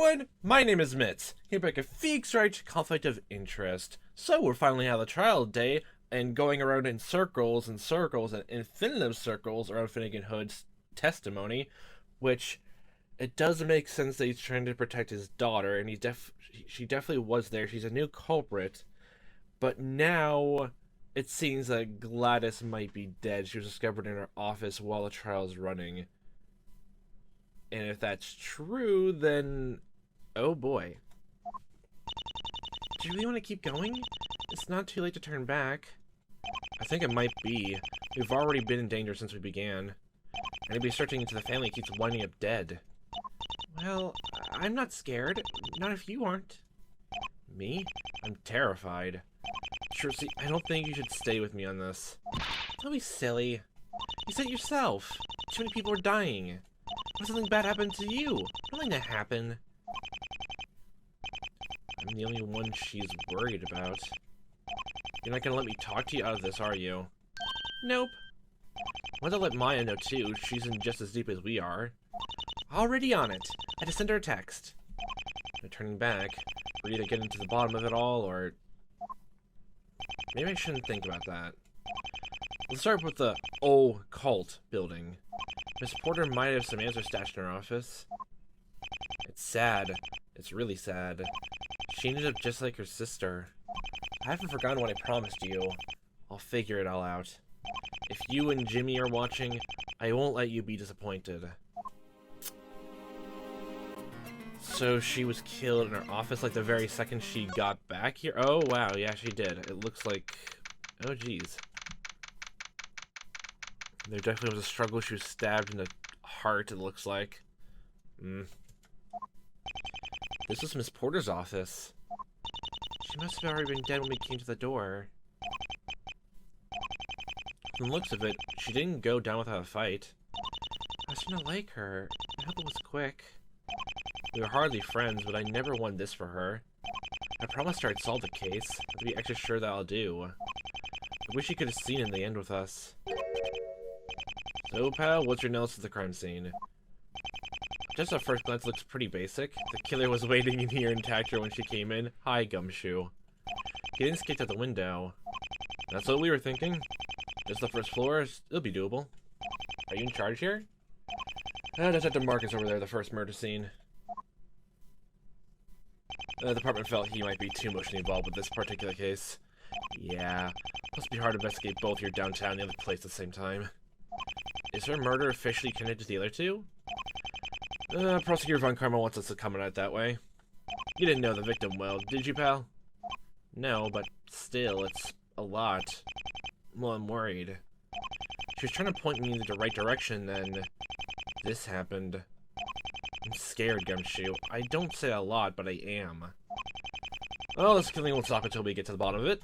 everyone, my name is Mitz, here back at Feek's Wright Conflict of Interest. So we're finally out of the trial day, and going around in circles and circles and infinitive circles around Finnegan Hood's testimony, which it does make sense that he's trying to protect his daughter, and she definitely was there. She's a new culprit, but now it seems that Gladys might be dead. She was discovered in her office while the trial is running. And if that's true, then oh boy. Do you really want to keep going? It's not too late to turn back. I think it might be. We've already been in danger since we began. And to be searching into the family keeps winding up dead. Well, I'm not scared. Not if you aren't. Me? I'm terrified. Sure, see, I don't think you should stay with me on this. Don't be silly. You said it yourself. Too many people are dying. What if something bad happened to you? Don't let that happen. I'm the only one she's worried about. You're not gonna let me talk to you out of this, are you? Nope. I want to let Maya know too. She's in just as deep as we are. Already on it. I had to send her a text. No turning back. We're either getting to the bottom of it all, or... maybe I shouldn't think about that. Let's start with the occult building. Miss Porter might have some answers stashed in her office. It's sad. It's really sad. She ended up just like her sister. I haven't forgotten what I promised you. I'll figure it all out. If you and Jimmy are watching, I won't let you be disappointed. So she was killed in her office like the very second she got back here? Oh wow, yeah she did. It looks like... oh geez. There definitely was a struggle. She was stabbed in the heart, it looks like. This was Miss Porter's office. She must have already been dead when we came to the door. From the looks of it, she didn't go down without a fight. I was gonna like her. I hope it was quick. We were hardly friends, but I never wanted this for her. I promised her I'd solve the case, but to be extra sure that I'll do. I wish you could have seen in the end with us. So, pal, what's your notes of the crime scene? Just at first glance, looks pretty basic. The killer was waiting in here and attacked her when she came in. Hi, Gumshoe. He didn't skate out the window. That's what we were thinking. Just the first floor, it'll be doable. Are you in charge here? Detective Marcus over there, the first murder scene. The department felt he might be too emotionally involved with this particular case. Yeah, must be hard to investigate both here downtown and the other place at the same time. Is her murder officially connected to the other two? Prosecutor Von Karma wants us to come at it that way. You didn't know the victim well, did you, pal? No, but still, it's a lot. Well, I'm worried. She was trying to point me in the right direction, then this happened. I'm scared, Gumshoe. I don't say a lot, but I am. Well, this killing won't stop until we get to the bottom of it.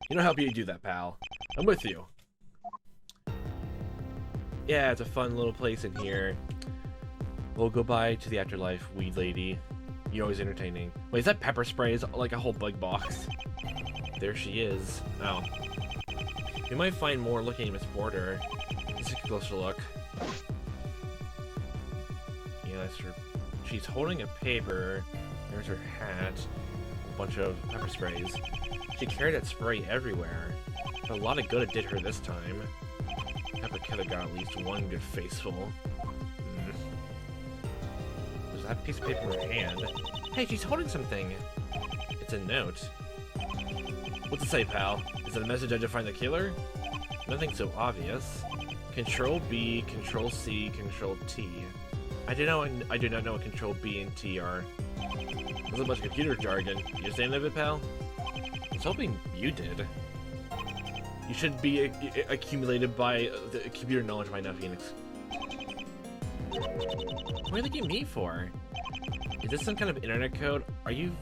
You know how you do that, pal. I'm with you. Yeah, it's a fun little place in here. We'll go by to the afterlife, weed lady. You're always entertaining. Wait, is that pepper spray? Is like a whole bug box? There she is. Oh. We might find more looking at Miss Porter. Let's take a closer look. Yeah, that's her. She's holding a paper. There's her hat. A bunch of pepper sprays. She carried that spray everywhere. But a lot of good it did her this time. Pepper killer got at least one good faceful. There's that piece of paper in her hand. Hey, she's holding something. It's a note. What's it say, pal? Is it a message to find the killer? Nothing so obvious. Control B, Control C, Control T. I do not know what Control B and T are. There's a bunch of computer jargon. You understand of it, pal? I was hoping you did. You should be accumulated by the computer knowledge of my now Phoenix. What are you looking at me for? Is this some kind of internet code? Are you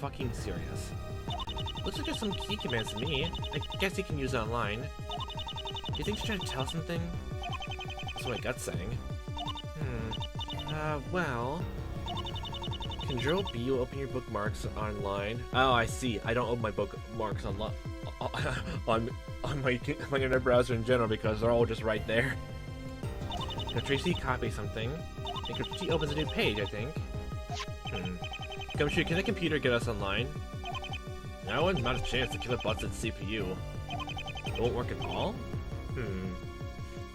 fucking serious? Looks like there's some key commands to me. I guess you can use it online. Do you think she's trying to tell something? That's what my gut's saying. Well... Control B will open your bookmarks online. Oh, I see. I don't open my bookmarks on my internet browser in general because they're all just right there. Now Tracy copies something. And Tracy opens a new page, I think. Gumshoe, can the computer get us online? No, not a chance. The killer busted CPU. It won't work at all?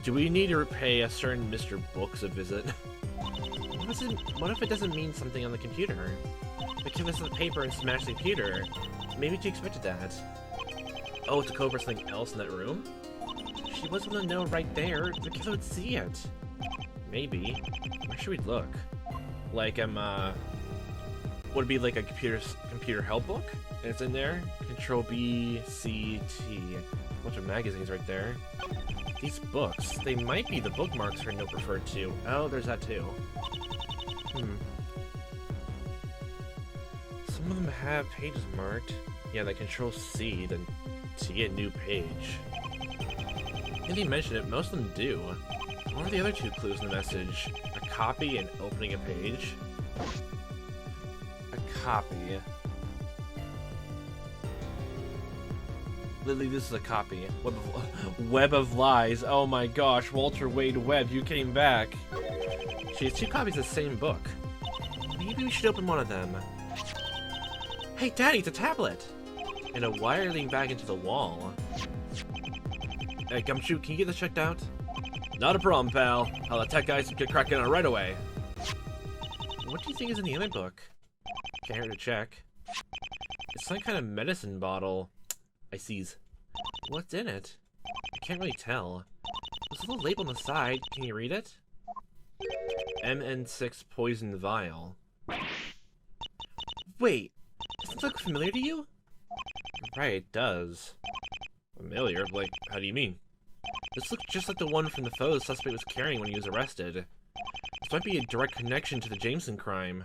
Do we need to repay a certain Mr. Books a visit? What if it doesn't mean something on the computer? The killer sent the paper and smashed the computer. Maybe she expected that. Oh, it's a code for something else in that room? She was on the note right there. The killer would see it. Maybe. Where should we look? Like, would it be like a computer help book? And it's in there. Control B, C, T. A bunch of magazines right there. These books, they might be the bookmarks her note referred to. Oh, there's that too. Some of them have pages marked. Yeah, they Control C, then T, a new page. If you mention it, most of them do. What are the other two clues in the message? A copy and opening a page? A copy. Lily, this is a copy. Web of Lies. Oh my gosh, Walter Wade Webb, you came back. She has two copies of the same book. Maybe we should open one of them. Hey, Daddy, it's a tablet! And a wire leading back into the wall. Hey, Gumshoe, can you get this checked out? Not a problem, pal. I'll let tech guys get cracking on it right away. What do you think is in the other book? Can't hurt to check. It's some kind of medicine bottle. I sees. What's in it? I can't really tell. There's a little label on the side. Can you read it? MN6 poison vial. Wait, does this look familiar to you? Right, it does. Familiar? Like, how do you mean? This looks just like the one from the photo the suspect was carrying when he was arrested. This might be a direct connection to the Jameson crime.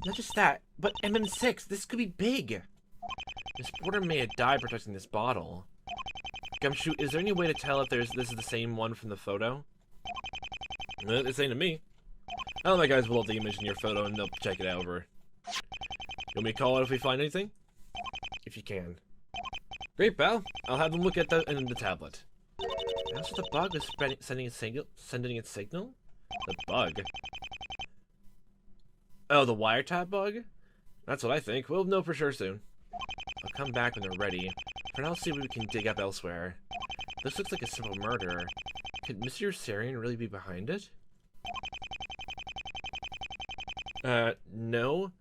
Not just that, but MM6, this could be big! Miss Porter may have died protecting this bottle. Gumshoe, is there any way to tell if this is the same one from the photo? This ain't to me. I don't know, guys will love the image in your photo and they'll check it out over. You want me to call it if we find anything? If you can. Great, pal. I'll have them look at in the tablet. That's what the bug was sending its signal? The bug? Oh, the wiretap bug? That's what I think. We'll know for sure soon. I'll come back when they're ready. For now, I'll see what we can dig up elsewhere. This looks like a simple murder. Could Mr. Sarian really be behind it? No.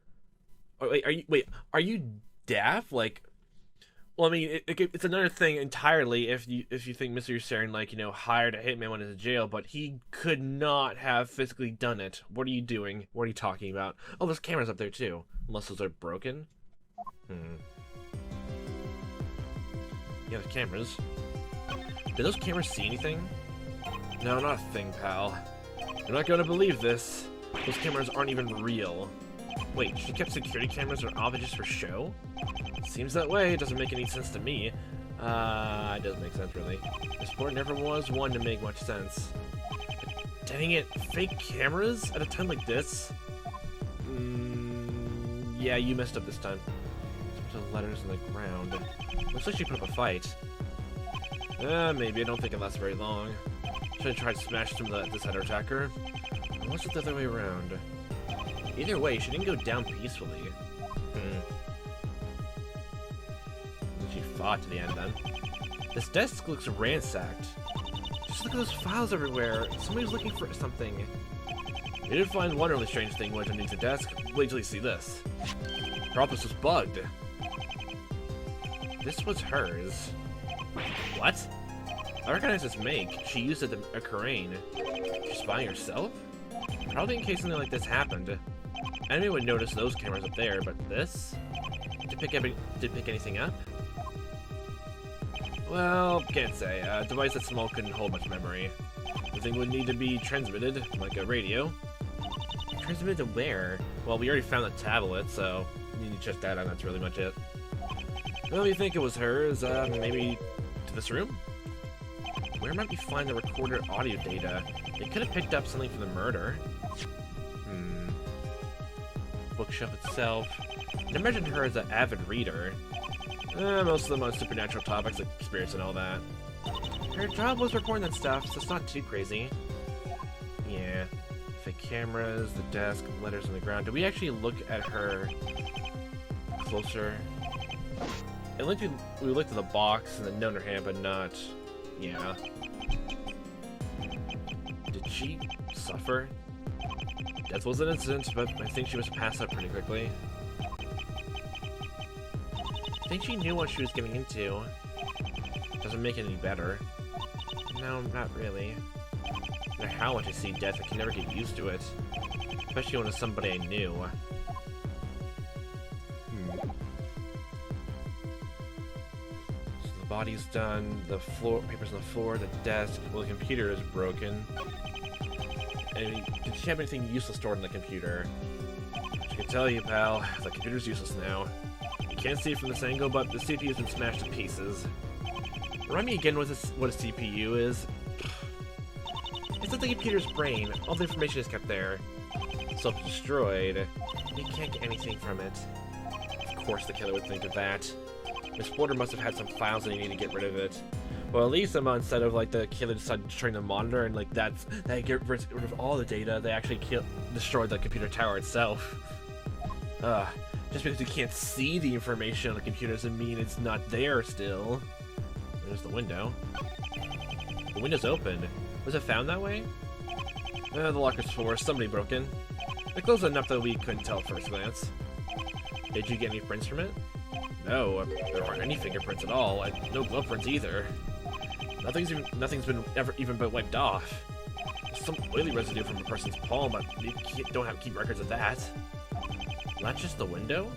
Oh, wait, are you deaf? Like, well, I mean, it's another thing entirely if you think Mr. Sarian, like, you know, hired a hitman when he was in jail, but he could not have physically done it. What are you doing? What are you talking about? Oh, there's cameras up there too. Unless those are broken. Yeah, the cameras. Did those cameras see anything? No, not a thing, pal. You're not gonna believe this. Those cameras aren't even real. Wait, she kept security cameras or off just for show? Seems that way. It doesn't make any sense to me. It doesn't make sense, really. This sport never was one to make much sense. Dang it, fake cameras at a time like this? Yeah, you messed up this time. There's some letters on the ground. Looks like she put up a fight. Maybe. I don't think it lasts very long. Should I try to smash some of this other attacker? Or was it the other way around? Either way, she didn't go down peacefully. She fought to the end, then. This desk looks ransacked. Just look at those files everywhere. Somebody's looking for something. You did find one really strange thing went underneath the desk. Wait till you see this. Her office was bugged. This was hers. What? I recognize this make. She used it at Karain. She's spying herself? Probably in case something like this happened. Enemy would notice those cameras up there, but this? Did pick anything up? Well, can't say. A device that small couldn't hold much memory. The thing would need to be transmitted, like a radio. Transmitted to where? Well, we already found the tablet, so you need to check that out. That's really much it. Well, you think it was hers? Maybe to this room? Where might we find the recorded audio data? They could have picked up something from the murder. Bookshelf itself. I imagined her as an avid reader. Most of them on supernatural topics like spirits and all that. Her job was reporting that stuff, so it's not too crazy. Yeah, fake cameras, the desk, letters on the ground. Did we actually look at her closer? It looked we looked at the box and the note in her hand, but not... Yeah. Did she suffer? Death was an incident, but I think she must have passed out pretty quickly. I think she knew what she was getting into. Doesn't make it any better. No, not really. No matter how much I see death, I can never get used to it. Especially when it's somebody I knew. So the body's done, the floor, papers on the floor, the desk, well, the computer is broken. And did she have anything useless stored in the computer? I can tell you, pal, the computer's useless now. You can't see it from this angle, but the CPU's been smashed to pieces. Remind me again what a CPU is? It's not the computer's brain. All the information is kept there. Self-destroyed. You can't get anything from it. Of course the killer would think of that. Miss Porter must have had some files and he needed to get rid of it. Well, at least instead of like the killer decided destroying the monitor and like that get rid of all the data, they actually destroyed the computer tower itself. Just because you can't see the information on the computer doesn't mean it's not there still. There's the window. The window's open. Was it found that way? The locker's forced. Somebody broke in. It closed enough that we couldn't tell at first glance. Did you get any prints from it? No, there aren't any fingerprints at all. No glove prints either. Nothing's been even wiped off. Some oily residue from a person's palm, but you don't keep records of that. Not just the window?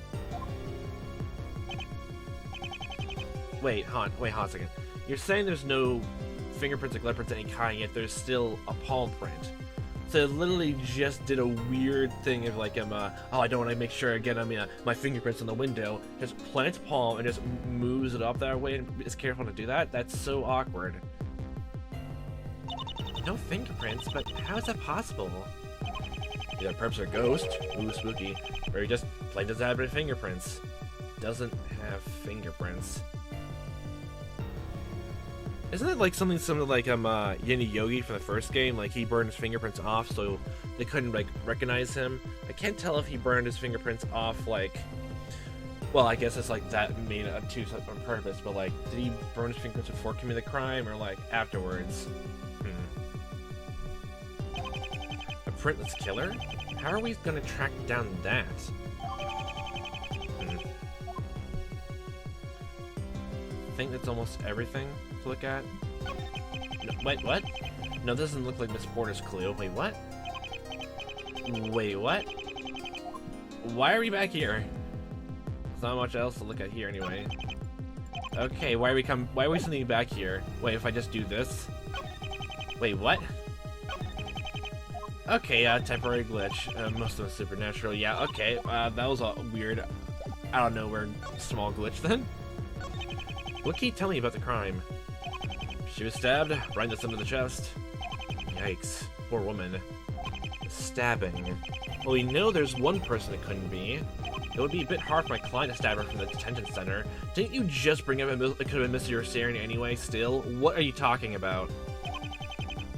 Wait, hon a second. You're saying there's no fingerprints or glove prints of any kind, yet there's still a palm print. So it literally just did a weird thing of like, oh, I don't want to make sure I get my fingerprints on the window. Just plants palm and just moves it up that way and is careful to do that? That's so awkward. No fingerprints, but how is that possible? Either perps or ghost. Ooh, spooky. Or he just plain doesn't have any fingerprints. Doesn't have fingerprints. Isn't it like something similar like Yin Yogi from the first game? Like he burned his fingerprints off so they couldn't like recognize him. I can't tell if he burned his fingerprints off like, well, I guess it's like that made a on purpose, but like did he burn his fingerprints before committing the crime or like afterwards? A printless killer? How are we gonna track down that? I think that's almost everything to look at. No, wait, what? No, this doesn't look like Miss Porter's clue. Wait, what? Wait, what? Why are we back here? There's not much else to look at here anyway. Okay, why are we sending back here? Wait, if I just do this? Wait, what? Okay, temporary glitch. Most of it's supernatural. Yeah, okay. That was a weird, out of nowhere small glitch then. What can you tell me about the crime? She was stabbed right in the center of the chest. Yikes. Poor woman. Stabbing. Well, we know there's one person it couldn't be. It would be a bit hard for my client to stab her from the detention center. Didn't you just bring up it could have been Mr. Ursarian anyway, still? What are you talking about?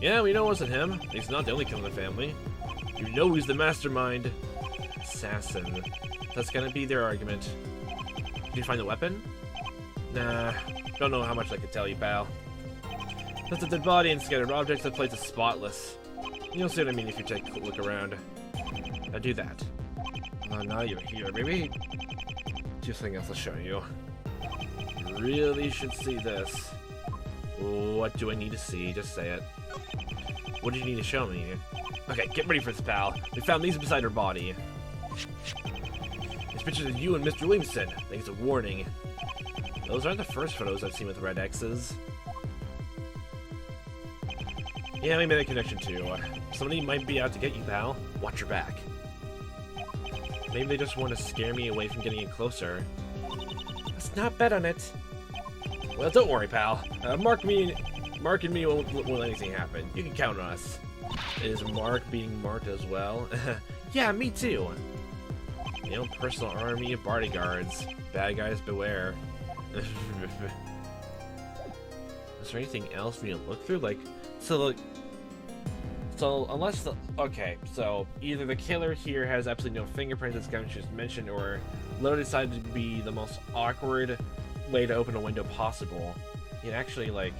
Yeah, we know it wasn't him. He's not the only killer in the family. You know he's the mastermind. Assassin. That's gonna be their argument. Did you find the weapon? Nah, don't know how much I could tell you, pal. That's a dead body and scattered objects. That place is spotless. You'll see what I mean if you take a look around. Now do that. Oh, now you're here, baby. Just something else I'll show you. You really should see this. What do I need to see? Just say it. What do you need to show me? Okay, get ready for this, pal. We found these beside her body. These pictures of you and Mr. Williamson. I think it's a warning. Those aren't the first photos I've seen with red X's. Yeah, we made a connection too. Somebody might be out to get you, pal. Watch your back. Maybe they just want to scare me away from getting in closer. Let's not bet on it. Well, don't worry, pal. Mark and me won't let anything happen. You can count on us. Is Mark being marked as well? Yeah, me too. You know, personal army of bodyguards. Bad guys beware. Is there anything else we can look through? Like, so like, So, unless the... Okay, so either the killer here has absolutely no fingerprints, as Gavin just mentioned, or literally decided to be the most awkward way to open a window possible. You actually, like...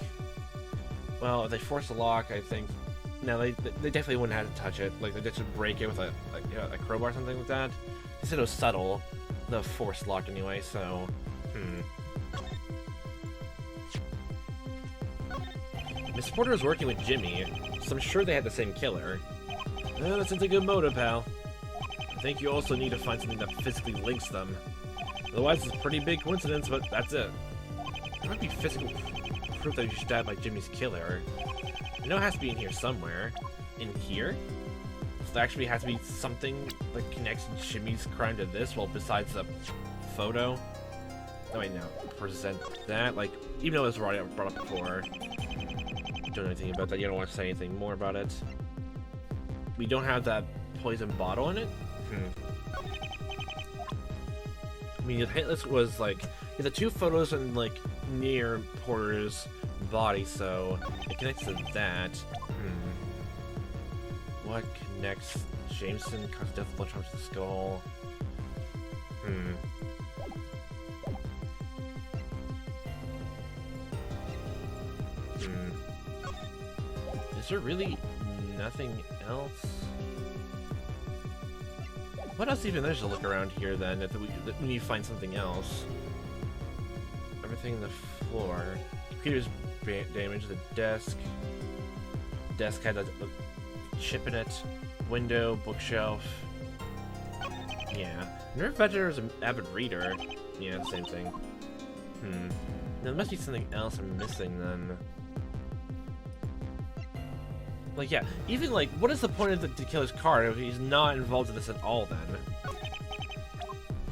Well, if they force a lock, I think... No, they definitely wouldn't have to touch it. Like, they just would break it with a crowbar or something like that. Instead it was subtle, the forced lock anyway, so... Miss Porter is working with Jimmy, so I'm sure they had the same killer. Well, that sounds like a good motive, pal. I think you also need to find something that physically links them. Otherwise, it's a pretty big coincidence, but that's it. There might be physical proof that you stabbed by Jimmy's killer. You know it has to be in here somewhere. In here? So there actually has to be something that connects Jimmy's crime to this, well, besides the photo. Oh wait, no. Present that, like, even though it was already brought up before. Don't know anything about that. You don't want to say anything more about it. We don't have that poison bottle in it? I mean, the hit list was like the two photos and like near Porter's body, so it connects to that. What connects Jameson? Cause death of electrons to the skull. Is there really nothing else? What else even there's to look around here then, if we need to find something else? Everything on the floor. Computer's damaged, the desk. Desk had a chip in it. Window, bookshelf. Yeah. Nerve Vegetator is an avid reader. Yeah, same thing. There must be something else I'm missing then. Like, yeah, even, like, what is the point of the killer's card if he's not involved in this at all, then?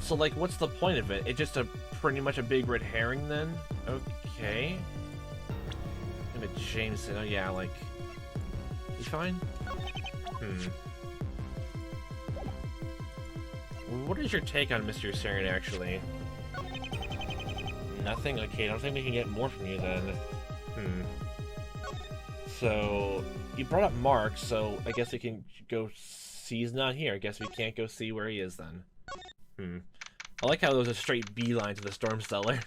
So, like, what's the point of it? It's just pretty much a big red herring, then? Okay. And a Jameson, oh yeah, like... You fine? What is your take on Mr. Saren, actually? Nothing? Okay, I don't think we can get more from you, then. So... You brought up Mark, so I guess we can go see he's not here. I guess we can't go see where he is then. I like how there was a straight beeline to the storm cellar.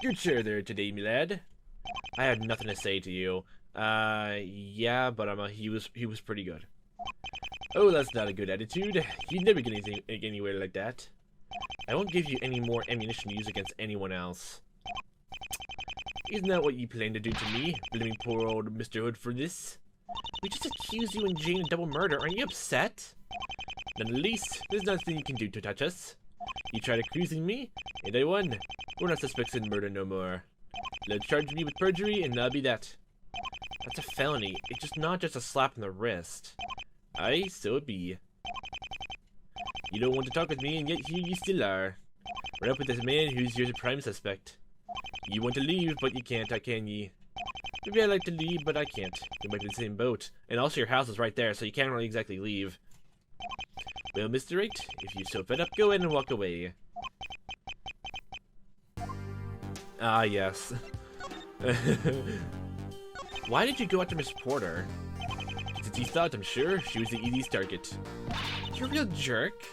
Good chair there today, me lad. I had nothing to say to you. Yeah, but he was pretty good. Oh, that's not a good attitude. You'd never get anywhere like that. I won't give you any more ammunition to use against anyone else. Isn't that what you plan to do to me? Blaming poor old Mr. Hood for this? We just accused you and Jane of double murder. Aren't you upset? None the least. There's nothing you can do to touch us. You tried accusing me, and I won. We're not suspects in murder no more. Now charge me with perjury, and that'll be that. That's a felony. It's just not just a slap in the wrist. Aye, so it be. You don't want to talk with me, and yet here you still are. We're up with this man who's your prime suspect. You want to leave, but you can't, can ye? Maybe I'd like to leave, but I can't. We might be in the same boat. And also your house is right there, so you can't really exactly leave. Well, Mr. Wright, if you're so fed up, go in and walk away. Ah, yes. Why did you go after Miss Porter? Since he thought, I'm sure, she was the easiest target. You're a real jerk.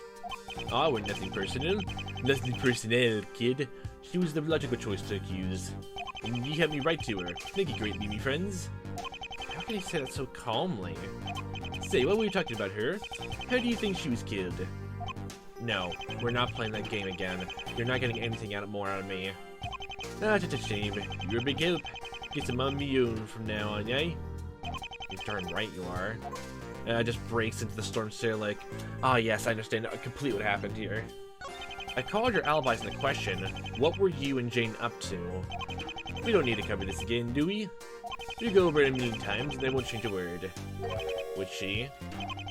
Ah, we're nothing personal. Nothing personnel, kid. She was the logical choice to accuse. And you helped me right to her. Thank you greatly, me friends. How can you say that so calmly? Say, what were you talking about her? How do you think she was killed? No, we're not playing that game again. You're not getting anything more out of me. Ah, just a shame. You're a big help. Get some on me own from now on, eh? You're darn right you are. Just breaks into the storm stair like, ah yes, I understand completely what happened here. I called your alibis into question. What were you and Jane up to? We don't need to cover this again, do we? You go over it a million times and I won't change a word. Would she?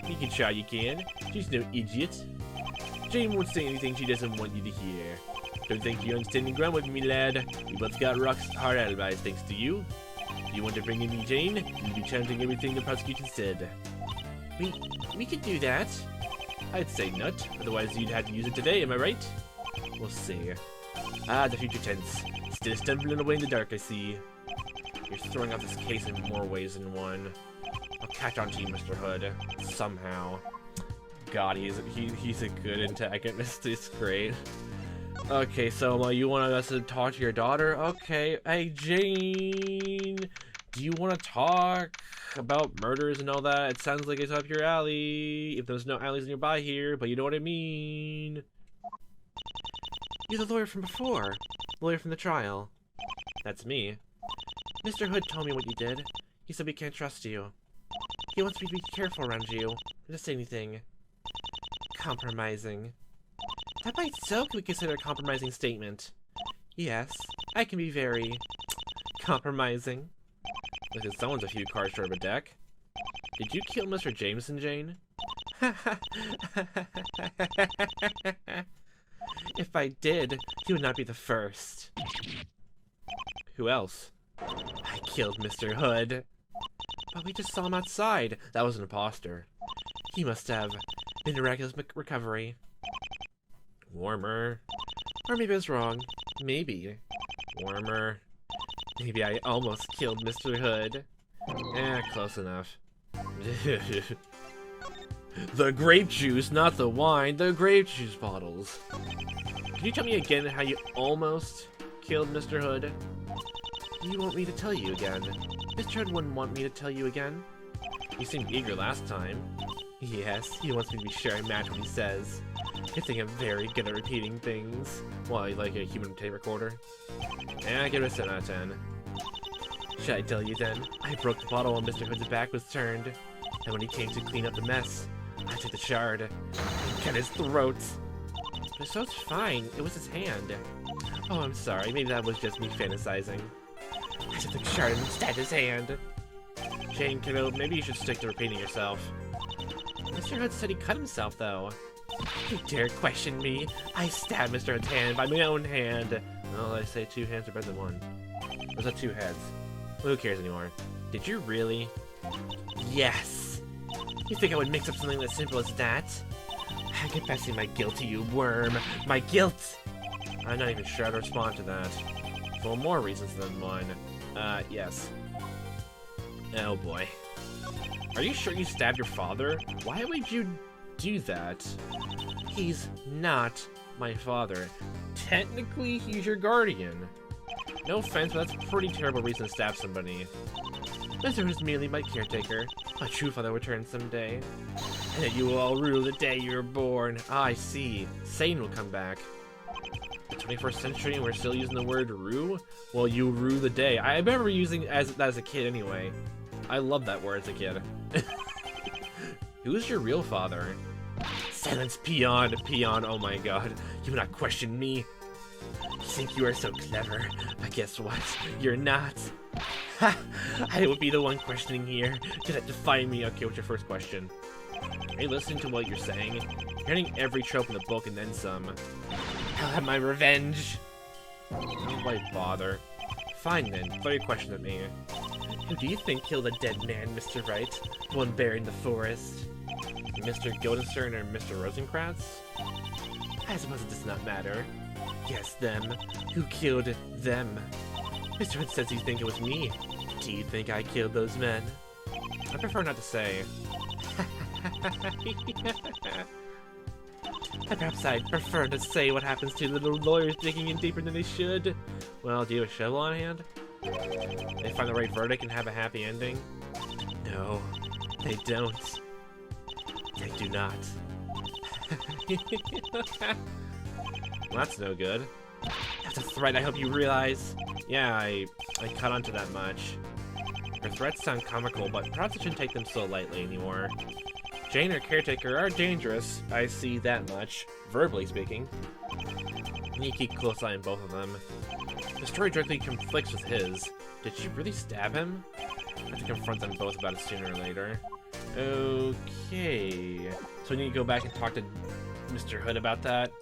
You can try, you can. She's no idiot. Jane won't say anything she doesn't want you to hear. Don't think you're on standing ground with me, lad. We both got rock-hard alibis thanks to you. You want to bring in me, Jane? You'll be challenging everything the prosecution said. We could do that. I'd say not, otherwise you'd have to use it today, am I right? We'll see. Ah, the future tense. Still stumbling away in the dark, I see. You're throwing out this case in more ways than one. I'll catch on to you, Mr. Hood. Somehow. God, he's a good antagonist. It's great. Okay, so you want us to talk to your daughter? Okay. Hey, Jane, do you want to talk about murders and all that? It sounds like it's up your alley. If there's no alleys nearby here, but you know what I mean. You're the lawyer from before. Lawyer from the trial. That's me. Mr. Hood told me what you did. He said we can't trust you. He wants me to be careful around you. Not to say anything compromising. That by itself could be considered a compromising statement. Yes, I can be very compromising. Look at someone's a few cards short of a deck. Did you kill Mr. Jameson, Jane? If I did, he would not be the first. Who else? I killed Mr. Hood. But we just saw him outside. That was an imposter. He must have been a miraculous recovery. Warmer. Or maybe I was wrong. Maybe. Warmer. Maybe I almost killed Mr. Hood. Close enough. The grape juice, not the wine. The grape juice bottles. Can you tell me again how you almost killed Mr. Hood? You want me to tell you again? Mr. Hood wouldn't want me to tell you again. You seemed eager last time. Yes, he wants me to be sure I match what he says. I think I'm very good at repeating things. Well, like a human tape recorder. I give it a 7 out of 10. Should I tell you then? I broke the bottle while Mr. Hood's back was turned. And when he came to clean up the mess, I took the shard and cut his throat. But so it's fine. It was his hand. Oh, I'm sorry. Maybe that was just me fantasizing. I took the shard and stabbed his hand. Jane, kiddo, maybe you should stick to repeating yourself. Mr. Hood said he cut himself, though. You dare question me? I stabbed Mr. Hood's hand by my own hand. Well, I say 2 hands are better than 1. Those are 2 heads. Well, who cares anymore? Did you really? Yes! You think I would mix up something as simple as that? I'm confessing my guilt to you, worm. My guilt! I'm not even sure how to respond to that. For more reasons than one. Yes. Oh boy. Are you sure you stabbed your father? Why would you do that? He's not my father. Technically, he's your guardian. No offense, but that's a pretty terrible reason to stab somebody. Mr. Hood is merely my caretaker. My true father will return someday. And that you will all rule the day you were born. Ah, I see. Satan will come back. The 21st century and we're still using the word rue? Well, you rue the day. I remember using that as a kid anyway. I loved that word as a kid. Who's your real father? Silence, peon, peon, oh my god. You will not question me. You think you are so clever, but guess what? You're not. Ha! I would be the one questioning here. Did that defy me? Okay, what's your first question? Are you listening to what you're saying? You're hitting every trope in the book and then some. I'll have my revenge. Why bother? Fine then, throw your question at me. Who do you think killed the dead man, Mr. Wright? The one buried in the forest? Mr. Guildenstern or Mr. Rosencrantz? I suppose it does not matter. Yes, them. Who killed them? Mr. Hood says you think it was me. Do you think I killed those men? I prefer not to say. Perhaps I'd prefer to say what happens to little lawyers digging in deeper than they should. Well, do you have a shovel on hand? They find the right verdict and have a happy ending? No, they don't. They do not. Well, that's no good. That's a threat I hope you realize. Yeah, I caught on to that much. Her threats sound comical, but perhaps I shouldn't take them so lightly anymore. Jane or Caretaker are dangerous, I see that much, verbally speaking. I need to keep a close eye on both of them. The story directly conflicts with his. Did she really stab him? I have to confront them both about it sooner or later. Okay. So we need to go back and talk to Mr. Hood about that.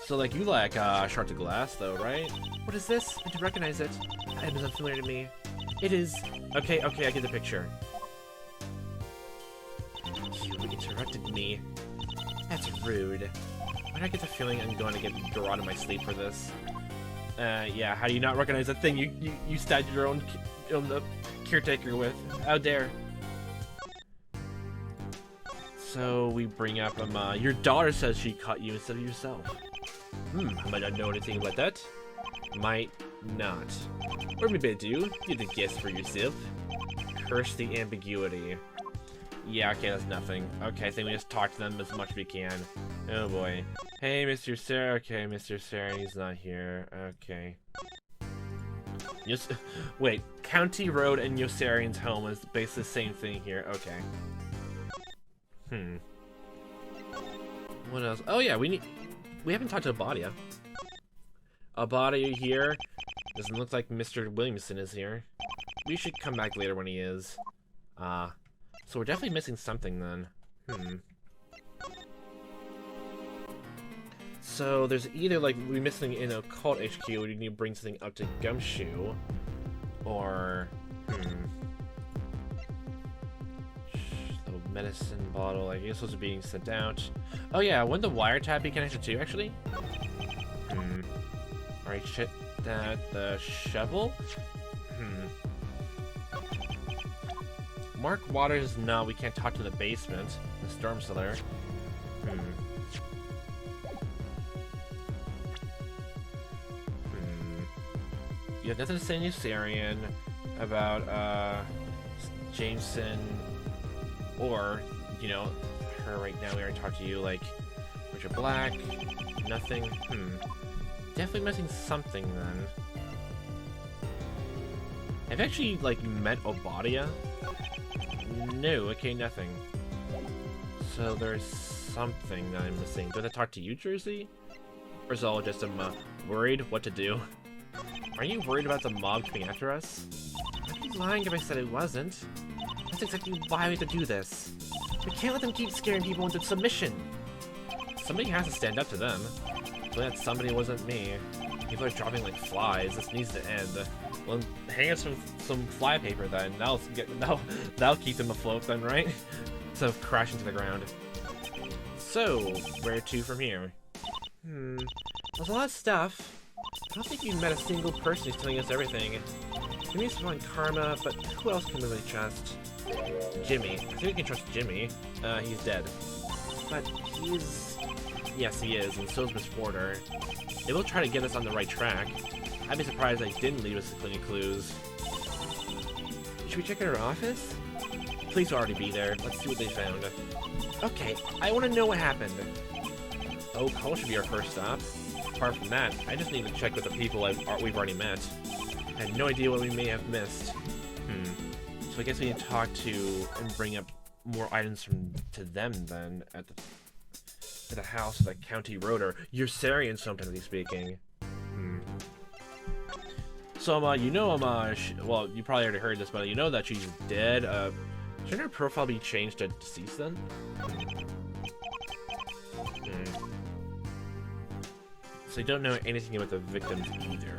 So, like, you like shards of glass, though, right? What is this? I do recognize it. That item is unfamiliar to me. It is... Okay, I get the picture. You interrupted me. That's rude. Why do I get the feeling I'm going to get garroted in my sleep for this? Yeah, how do you not recognize a thing you stabbed your own caretaker with? How dare. So we bring up, your daughter says she caught you instead of yourself. Might not know anything about that. Might not. Or maybe I do. Get a guess for yourself. Curse the ambiguity. Yeah, okay, that's nothing. Okay, I think we just talk to them as much as we can. Oh boy. Hey, Mr. Sarah. Okay, Mr. Sarah, he's not here. Okay. Just wait. County Road and Yossarian's home is basically the same thing here. Okay. What else? Oh yeah, we haven't talked to Abadia. Abadia here. Doesn't look like Mr. Williamson is here. We should come back later when he is. So we're definitely missing something then. So there's either like we're missing in a cult HQ, we need to bring something up to Gumshoe, or the medicine bottle. I guess those are being sent out. Oh yeah, wouldn't the wiretap be connected to actually? Alright, shit. The shovel? Mark Waters, no, we can't talk to the basement. The storm cellar. You have nothing to say to Yossarian about, Jameson, or, you know, her right now. We already talked to you, like, Richard Black. Nothing. Definitely missing something, then. Have you actually, like, met Obadia? No, okay, nothing. So there's something that I'm missing. Do I have to talk to you, Jersey? Or is it all just worried what to do? Are you worried about the mob coming after us? I'd be lying if I said it wasn't. That's exactly why we have to do this. We can't let them keep scaring people into submission. Somebody has to stand up to them. But that somebody wasn't me. People are dropping like flies. This needs to end. Well, hang us some fly paper then. That'll keep them afloat then, right? Instead of crashing to the ground. So, where to from here? There's a lot of stuff. I don't think you've met a single person who's telling us everything. Jimmy's from Karma, but who else can we really trust? Jimmy. I think we can trust Jimmy. He's dead. But he's... Yes, he is, and so is Miss Porter. They will try to get us on the right track. I'd be surprised they didn't leave us any clues. Should we check out her office? Police will already be there. Let's see what they found. Okay, I want to know what happened. Oak Hall should be our first stop. Apart from that, I just need to check with the people we've already met. I had no idea what we may have missed. So I guess we need to talk to and bring up more items to them then at the house of the County Road, or Yossarian, sometimes speaking. So, you know, well, you probably already heard this, but you know that she's dead. Shouldn't her profile be changed to deceased then? So you don't know anything about the victims either.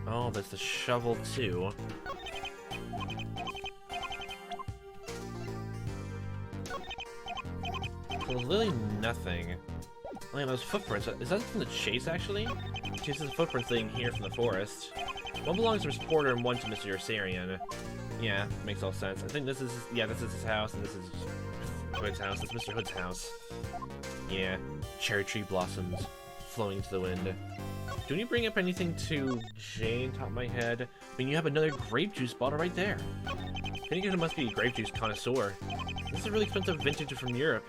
Oh, there's the shovel too. There's literally nothing. Oh yeah, those footprints. Is that from the chase actually? Chase's footprints leading here from the forest. One belongs to Miss Porter and one to Mr. Yossarian. Yeah, makes all sense. I think this is his house, and this is Hood's house. It's Mr. Hood's house. Yeah, cherry tree blossoms flowing into the wind. Do you bring up anything to Jane, top of my head? I mean, you have another grape juice bottle right there. Finnegan must be a grape juice connoisseur. This is a really expensive vintage from Europe.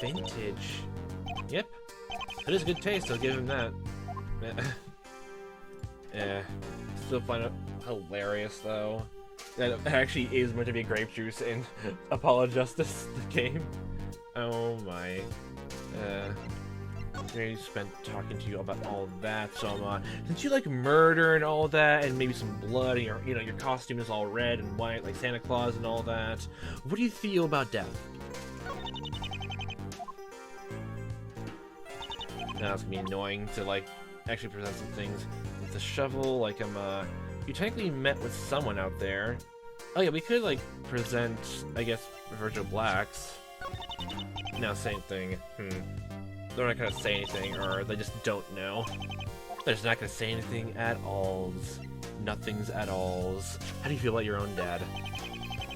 Vintage? Yep. It is good taste, I'll give him that. Still find it hilarious, though. That it actually is meant to be grape juice in Apollo Justice, the game. Oh my. Maybe spent talking to you about all that. So, since you like murder and all that, and maybe some blood, and your costume is all red and white, like Santa Claus and all that, what do you feel about death? Now it's gonna be annoying to like actually present some things with the shovel. Like you technically met with someone out there. Oh yeah, we could, like, present, I guess, Virgil Blacks. No, same thing. They're not gonna say anything, or they just don't know. They're just not gonna say anything at alls. Nothing's at alls. How do you feel about your own dad?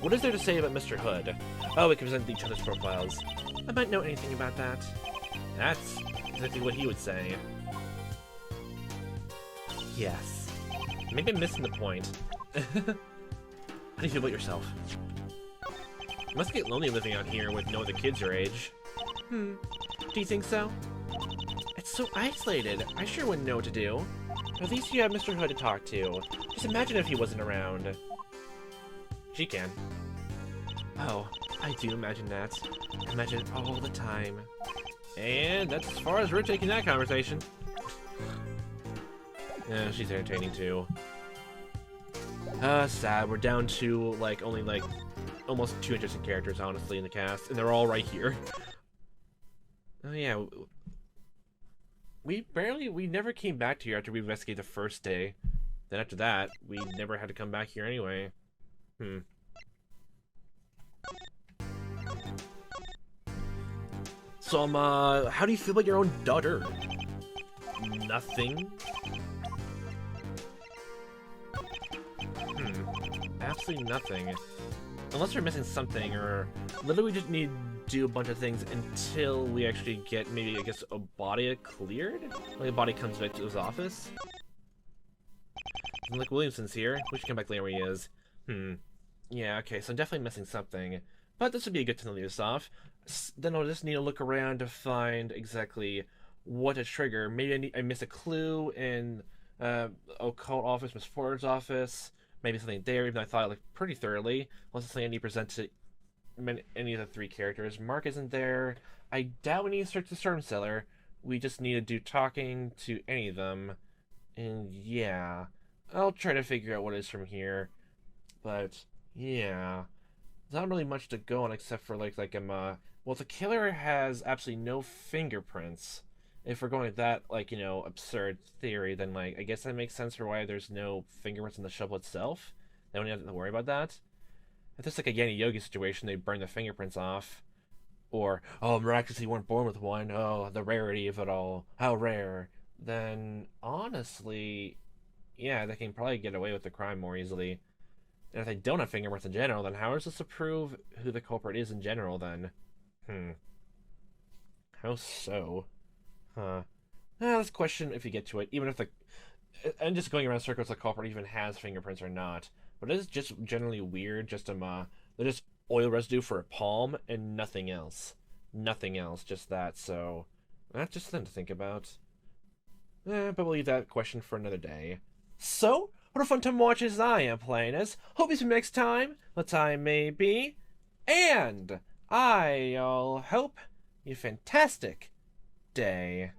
What is there to say about Mr. Hood? Oh, we can present each other's profiles. I might know anything about that. That's exactly what he would say. Yes. Maybe I'm missing the point. How do you feel about yourself? You must get lonely living out here with no other kids your age. Do you think so? It's so isolated. I sure wouldn't know what to do. At least you have Mr. Hood to talk to. Just imagine if he wasn't around. She can. Oh, I do imagine that. I imagine it all the time. And that's as far as we're taking that conversation. Yeah, she's entertaining too. Sad. We're down to, like, only, like, almost 2 interesting characters, honestly, in the cast. And they're all right here. Oh, yeah. We never came back to here after we investigated the first day. Then after that, we never had to come back here anyway. So, how do you feel about your own daughter? Nothing? Absolutely nothing. Unless we're missing something, or literally we just need to do a bunch of things until we actually get, maybe, I guess, a body cleared? Like a body comes back to his office? Like, Williamson's here. We should come back later where he is. Yeah, okay, so I'm definitely missing something. But this would be a good time to leave this off. Then I'll just need to look around to find exactly what to trigger. Maybe I missed a clue in occult office, Miss Ford's office. Maybe something there, even though I thought it looked pretty thoroughly. Unless it's something I need to present to any of the 3 characters. Mark isn't there. I doubt we need to search the storm cellar. We just need to do talking to any of them. And yeah, I'll try to figure out what it is from here. But yeah, there's not really much to go on except for like well, the killer has absolutely no fingerprints. If we're going with that, like, you know, absurd theory, then, like, I guess that makes sense for why there's no fingerprints in the shovel itself. They don't have to worry about that. If it's like a Yanni Yogi situation, they burn the fingerprints off. Or, oh, miraculously weren't born with one. Oh, the rarity of it all. How rare. Then, honestly, yeah, they can probably get away with the crime more easily. And if they don't have fingerprints in general, then how is this to prove who the culprit is in general, then? How so? Let's question if you get to it, even if the... And just going around circles, the culprit even has fingerprints or not. But it is just generally weird, just they're just oil residue for a palm and nothing else. Nothing else, just that, so... That's just something to think about. But we'll leave that question for another day. So, what a fun time watching as I am playing as. Hope you see you next time, what time may be. And I'll hope you a fantastic day.